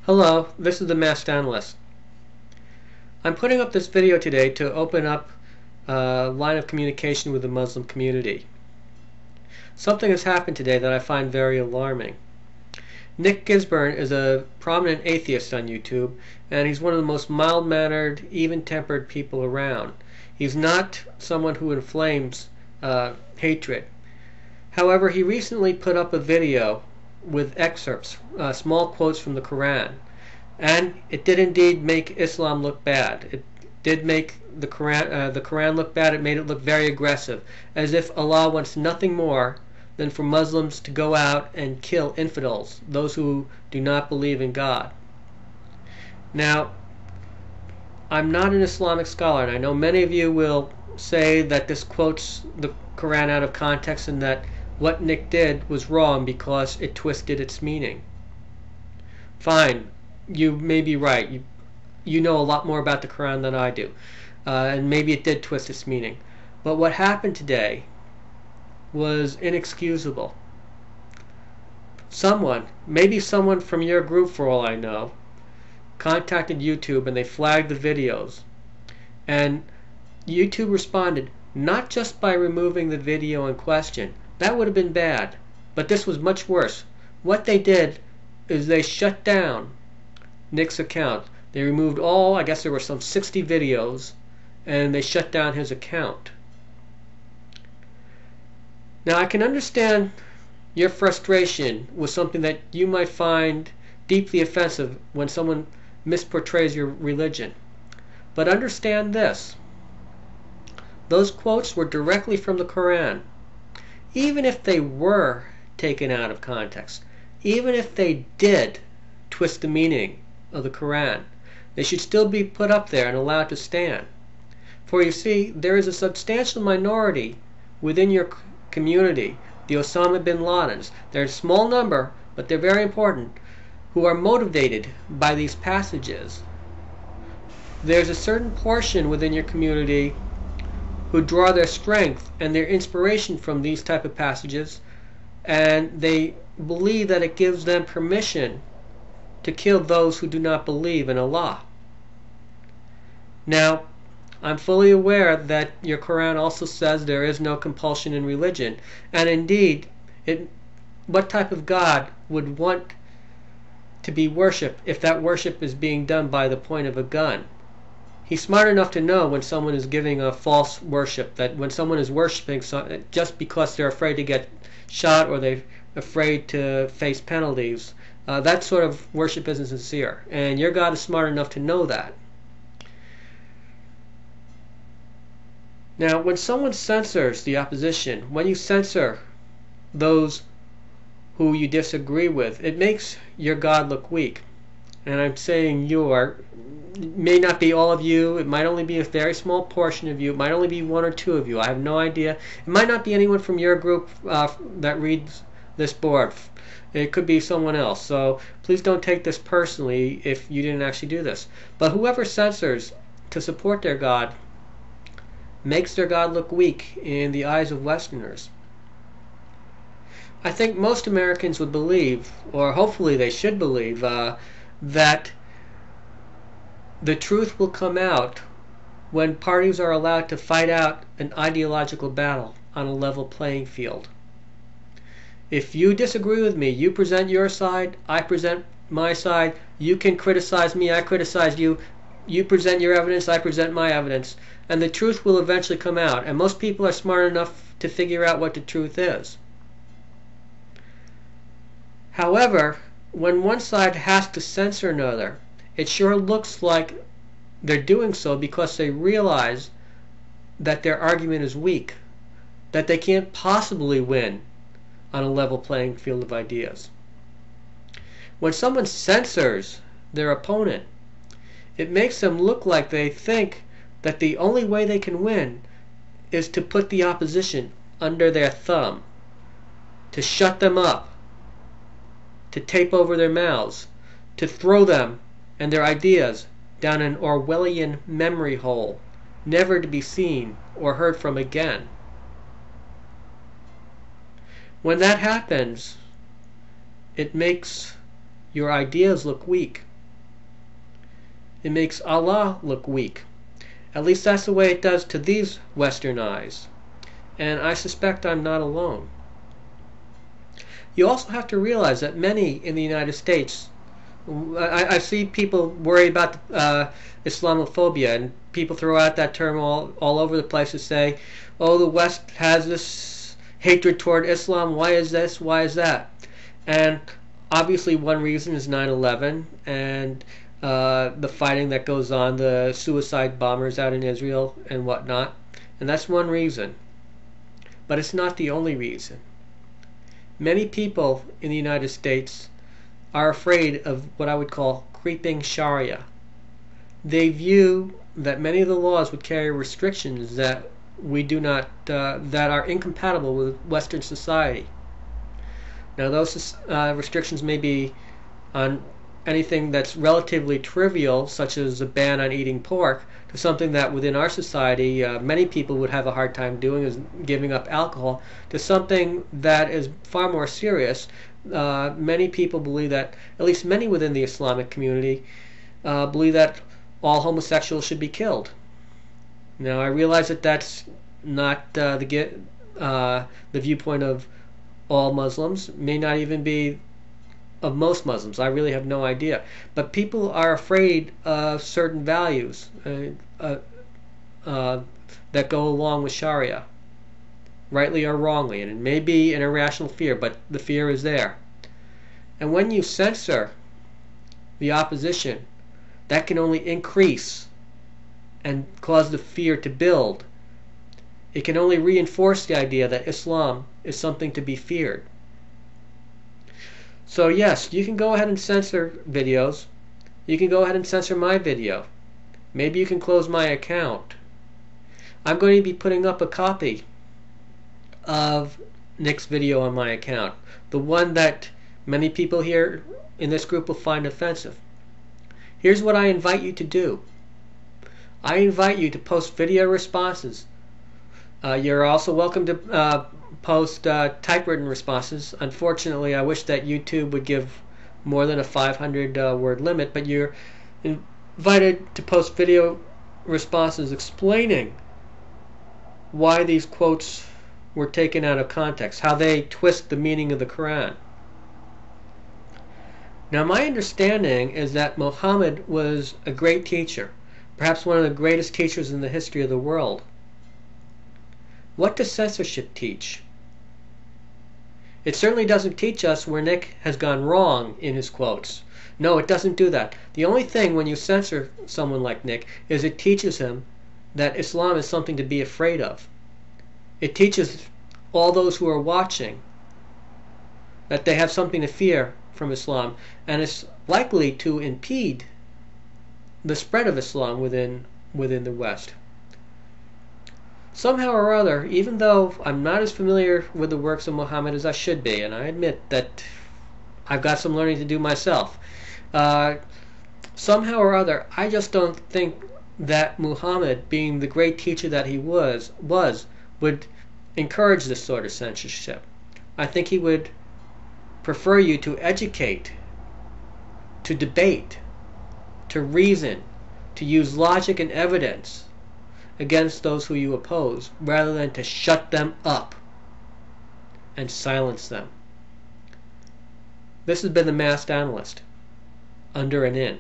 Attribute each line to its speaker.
Speaker 1: Hello, this is the Masked Analyst. I'm putting up this video today to open up a line of communication with the Muslim community. Something has happened today that I find very alarming. Nick Gisburne is a prominent atheist on YouTube, and he's one of the most mild-mannered, even-tempered people around. He's not someone who inflames hatred. However, he recently put up a video with excerpts, small quotes from the Quran, and it did indeed make Islam look bad. It did make the Quran look bad. It made it look very aggressive, as if Allah wants nothing more than for Muslims to go out and kill infidels, those who do not believe in God. Now, I'm not an Islamic scholar, and I know many of you will say that this quotes the Quran out of context and that what Nick did was wrong because it twisted its meaning. Fine, you may be right. You know a lot more about the Quran than I do, and maybe it did twist its meaning. But what happened today was inexcusable. Maybe someone from your group for all I know, contacted YouTube and they flagged the videos. And YouTube responded not just by removing the video in question. That would have been bad, but this was much worse. What they did is they shut down Nick's account. They removed all, I guess there were some 60 videos, and they shut down his account. Now I can understand your frustration with something that you might find deeply offensive when someone misportrays your religion. But understand this. Those quotes were directly from the Quran. Even if they were taken out of context, even if they did twist the meaning of the Quran, they should still be put up there and allowed to stand. For you see, there is a substantial minority within your community, the Osama bin Ladens. They're a small number, but they're very important, who are motivated by these passages. There's a certain portion within your community who draw their strength and their inspiration from these type of passages, and they believe that it gives them permission to kill those who do not believe in Allah. Now, I'm fully aware that your Quran also says there is no compulsion in religion, and indeed, what type of God would want to be worshipped if that worship is being done by the point of a gun? He's smart enough to know when someone is giving a false worship, that when someone is worshiping just because they're afraid to get shot or they're afraid to face penalties, that sort of worship isn't sincere. And your God is smart enough to know that. Now, when someone censors the opposition, when you censor those who you disagree with, it makes your God look weak. And I'm saying it may not be all of you, it might only be a very small portion of you, it might only be one or two of you, I have no idea. It might not be anyone from your group that reads this board. It could be someone else, so please don't take this personally if you didn't actually do this. But whoever censors to support their God makes their God look weak in the eyes of Westerners. I think most Americans would believe, or hopefully they should believe, that the truth will come out when parties are allowed to fight out an ideological battle on a level playing field. If you disagree with me, you present your side, I present my side, you can criticize me, I criticize you, you present your evidence, I present my evidence, and the truth will eventually come out. And most people are smart enough to figure out what the truth is. However, when one side has to censor another, it sure looks like they're doing so because they realize that their argument is weak, that they can't possibly win on a level playing field of ideas. When someone censors their opponent, it makes them look like they think that the only way they can win is to put the opposition under their thumb, to shut them up, to tape over their mouths, to throw them and their ideas down an Orwellian memory hole, never to be seen or heard from again. When that happens, it makes your ideas look weak. It makes Allah look weak. At least that's the way it does to these Western eyes. And I suspect I'm not alone. You also have to realize that many in the United States, I see people worry about Islamophobia, and people throw out that term all over the place to say, oh, the West has this hatred toward Islam, why is this, why is that? And obviously one reason is 9/11 and the fighting that goes on, the suicide bombers out in Israel and whatnot. And that's one reason. But it's not the only reason. Many people in the United States are afraid of what I would call creeping Sharia. They view that many of the laws would carry restrictions that we do not, that are incompatible with Western society. Now those restrictions may be on anything that's relatively trivial, such as a ban on eating pork, to something that within our society many people would have a hard time doing, is giving up alcohol, to something that is far more serious. Many people believe that, at least many within the Islamic community, believe that all homosexuals should be killed. Now I realize that that's not the viewpoint of all Muslims, may not even be of most Muslims. I really have no idea. But people are afraid of certain values that go along with Sharia, rightly or wrongly. And it may be an irrational fear, but the fear is there. And when you censor the opposition, that can only increase and cause the fear to build. It can only reinforce the idea that Islam is something to be feared. So yes, you can go ahead and censor videos. You can go ahead and censor my video. Maybe you can close my account. I'm going to be putting up a copy of Nick's video on my account, the one that many people here in this group will find offensive. Here's what I invite you to do. I invite you to post video responses. You're also welcome to post typewritten responses. Unfortunately, I wish that YouTube would give more than a 500 word limit, but you're invited to post video responses explaining why these quotes were taken out of context, how they twist the meaning of the Quran. Now, my understanding is that Muhammad was a great teacher, perhaps one of the greatest teachers in the history of the world. What does censorship teach? It certainly doesn't teach us where Nick has gone wrong in his quotes. No, it doesn't do that. The only thing when you censor someone like Nick is it teaches him that Islam is something to be afraid of. It teaches all those who are watching that they have something to fear from Islam, and it's likely to impede the spread of Islam within the West. Somehow or other, even though I'm not as familiar with the works of Muhammad as I should be, and I admit that I've got some learning to do myself, somehow or other, I just don't think that Muhammad, being the great teacher that he was would encourage this sort of censorship. I think he would prefer you to educate, to debate, to reason, to use logic and evidence against those who you oppose, rather than to shut them up and silence them. This has been the Masked Analyst, under and in.